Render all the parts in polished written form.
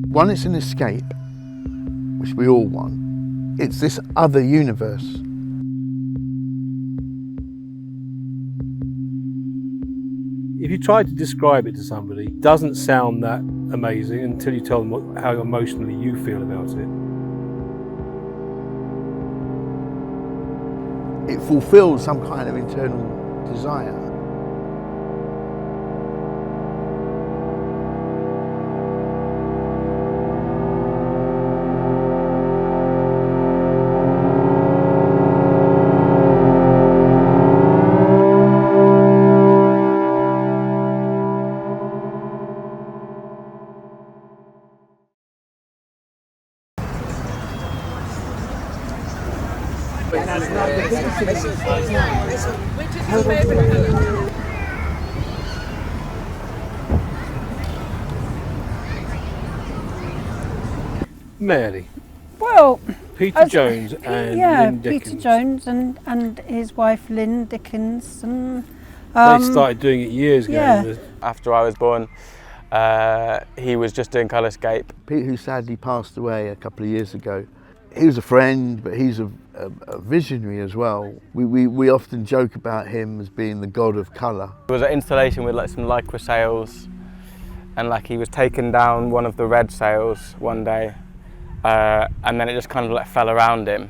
One, it's an escape, which we all want. It's this other universe. If you try to describe it to somebody, it doesn't sound that amazing until you tell them how emotionally you feel about it. It fulfills some kind of internal desire. Mary. Well, Peter Jones and Lynn Dickens. Peter Jones and his wife Lynn Dickens. And, they started doing it years ago. Yeah. After I was born, he was just doing colorscape. Pete, who sadly passed away a couple of years ago, he was a friend, but he's a visionary as well. We often joke about him as being the god of colour. It was an installation with like some lycra sails, and like he was taking down one of the red sails one day, and then it just kind of like fell around him,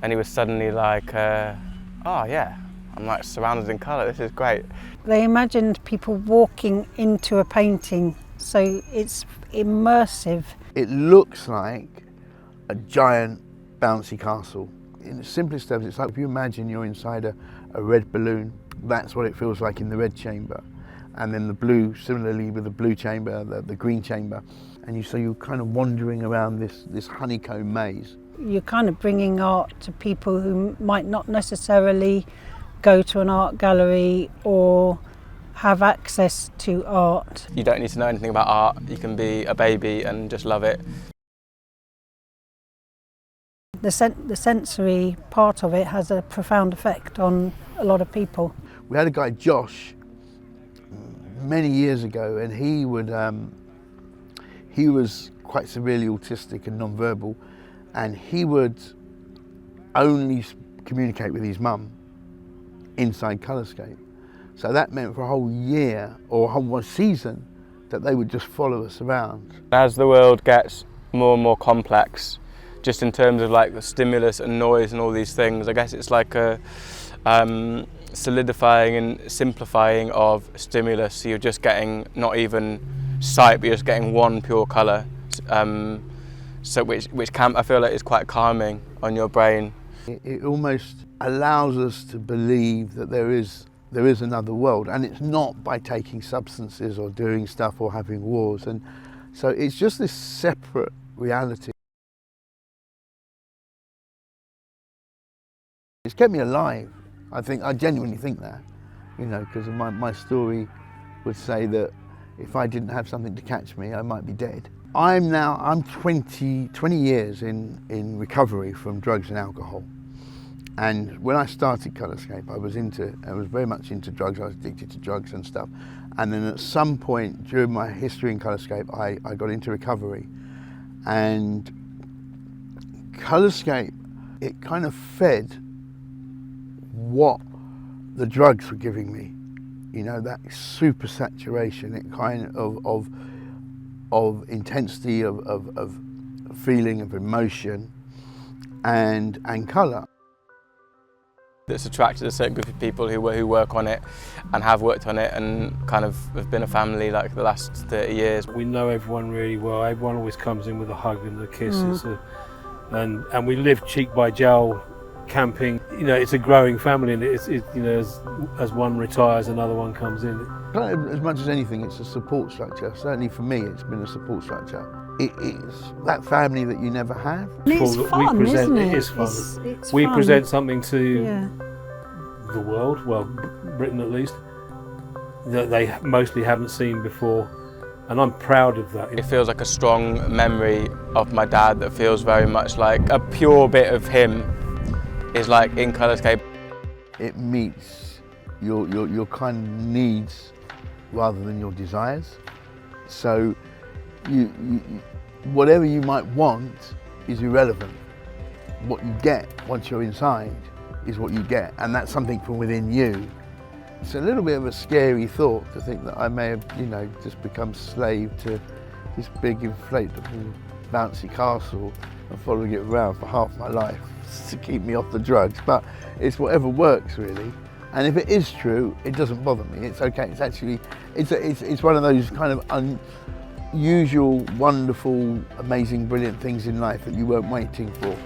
and he was suddenly like, oh yeah, I'm like surrounded in colour, this is great. They imagined people walking into a painting, so it's immersive. It looks like a giant bouncy castle. In the simplest terms, it's like if you imagine you're inside a red balloon, that's what it feels like in the red chamber. And then the blue, similarly with the blue chamber, the green chamber. And so you're kind of wandering around this honeycomb maze. You're kind of bringing art to people who might not necessarily go to an art gallery or have access to art. You don't need to know anything about art, you can be a baby and just love it. The sensory part of it has a profound effect on a lot of people. We had a guy, Josh, many years ago, and he was quite severely autistic and non-verbal, and he would only communicate with his mum inside colorscape. So that meant for a whole year or a whole season that they would just follow us around. As the world gets more and more complex, just in terms of like the stimulus and noise and all these things, I guess it's like a solidifying and simplifying of stimulus. So you're just getting not even sight, but you're just getting one pure colour. So which can, I feel like is quite calming on your brain. It almost allows us to believe that there is another world, and it's not by taking substances or doing stuff or having wars, and so it's just this separate reality. It's kept me alive. I genuinely think that, you know, because my story would say that if I didn't have something to catch me, I might be dead. I'm 20 years in recovery from drugs and alcohol. And when I started Colorscape, I was very much into drugs. I was addicted to drugs and stuff. And then at some point during my history in Colorscape, I got into recovery. And Colorscape, it kind of fed what the drugs were giving me. You know, that super saturation, it kind of intensity of feeling, of emotion and colour. It's attracted a certain group of people who work on it and have worked on it and kind of have been a family like the last 30 years. We know everyone really well. Everyone always comes in with a hug and a kiss. And we live cheek by jowl camping. You know, it's a growing family, and it's you know, as one retires, another one comes in. As much as anything, it's a support structure. Certainly for me, it's been a support structure. It is that family that you never have. And it's fun, isn't it? It is fun. It's we fun. present something to the world, well, Britain at least, that they mostly haven't seen before, and I'm proud of that. It feels like a strong memory of my dad that feels very much like a pure bit of him is like in Colorscape. It meets your kind of needs rather than your desires. So whatever you might want is irrelevant. What you get once you're inside is what you get, and that's something from within you. It's a little bit of a scary thought to think that I may have, you know, just become slave to this big inflatable bouncy castle and following it around for half my life to keep me off the drugs. But it's whatever works, really. And if it is true, it doesn't bother me. It's okay. It's actually, it's one of those kind of unusual, wonderful, amazing, brilliant things in life that you weren't waiting for.